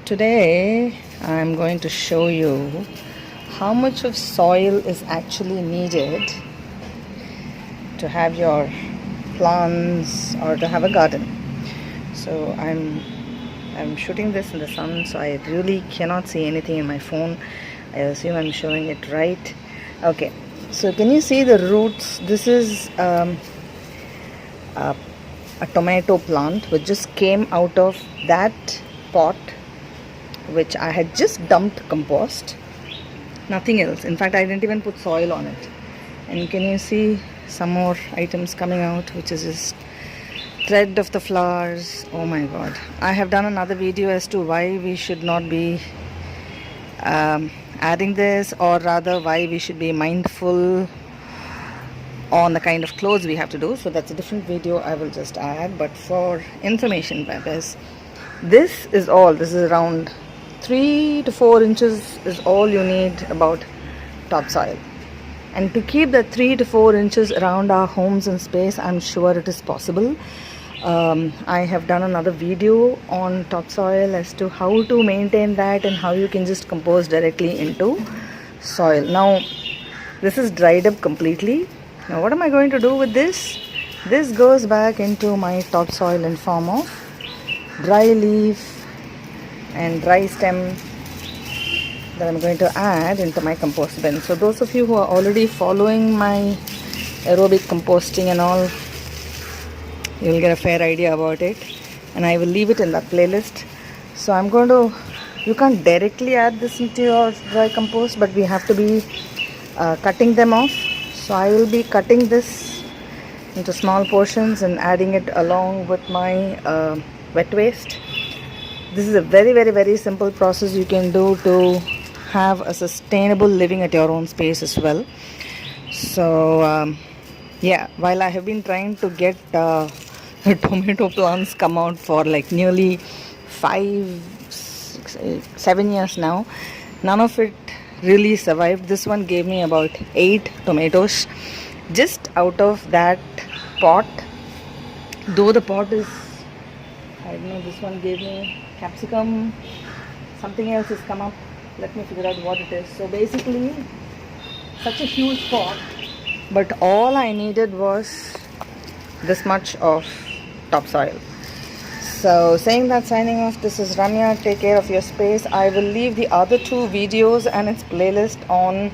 Today I'm going to show you how much of soil is actually needed to have your plants or to have a garden. So I'm shooting this in the sun, so I really cannot see anything in my phone. I assume I'm showing it right. Okay, so can you see the roots? This is a tomato plant which just came out of that pot which I had just dumped compost, nothing else. In fact, I didn't even put soil on it. And can you see some more items coming out, which is just thread of the flowers. Oh my god, I have done another video as to why we should not be adding this, or rather why we should be mindful on the kind of clothes we have to do. So that's a different video I will just add, but for information purpose, this is around 3 to 4 inches is all you need about topsoil. And to keep the 3 to 4 inches around our homes and space, I'm sure it is possible. I have done another video on topsoil as to how to maintain that and how you can just compose directly into soil. Now this is dried up completely. Now what am I going to do with this? This goes back into my topsoil in form of dry leaf and dry stem that I'm going to add into my compost bin. So those of you who are already following my aerobic composting and all, you will get a fair idea about it, and I will leave it in that playlist. So I'm going to, you can't directly add this into your dry compost, but we have to be cutting them off. So I will be cutting this into small portions and adding it along with my wet waste. This is a very simple process you can do to have a sustainable living at your own space as well. So yeah, while I have been trying to get tomato plants come out for like nearly 5, 6, 7 years now, none of it really survived. This one gave me about 8 tomatoes just out of that pot, though the pot is, I don't know, this one gave me capsicum, something else has come up. Let me figure out what it is. So basically, such a huge pot, but all I needed was this much of topsoil. So saying that, signing off. This is Ramya. Take care of your space. I will leave the other 2 videos and its playlist on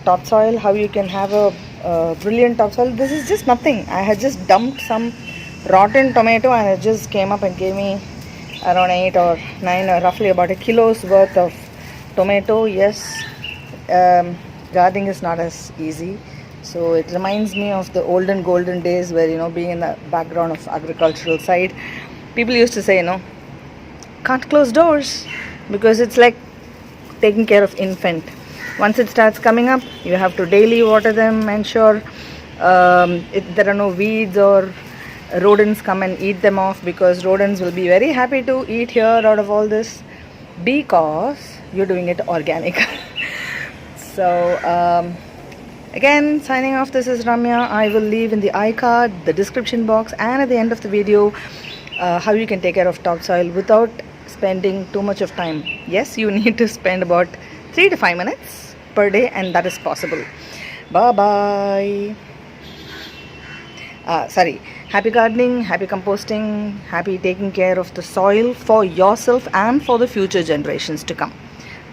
topsoil, how you can have a brilliant topsoil. This is just nothing. I had just dumped some rotten tomato and it just came up and gave me around 8 or 9 or roughly about a kilo's worth of tomato. Yes, gardening is not as easy. So it reminds me of the olden golden days where, you know, being in the background of agricultural side, people used to say, you know, can't close doors, because it's like taking care of infant. Once it starts coming up, you have to daily water them, ensure there are no weeds or rodents come and eat them off, because rodents will be very happy to eat here out of all this, because you're doing it organic. So again, signing off. This is Ramya. I will leave in the iCard, the description box, and at the end of the video how you can take care of topsoil without spending too much of time. Yes, you need to spend about 3 to 5 minutes per day, and that is possible. Bye bye. Happy gardening, happy composting, happy taking care of the soil for yourself and for the future generations to come.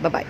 Bye bye.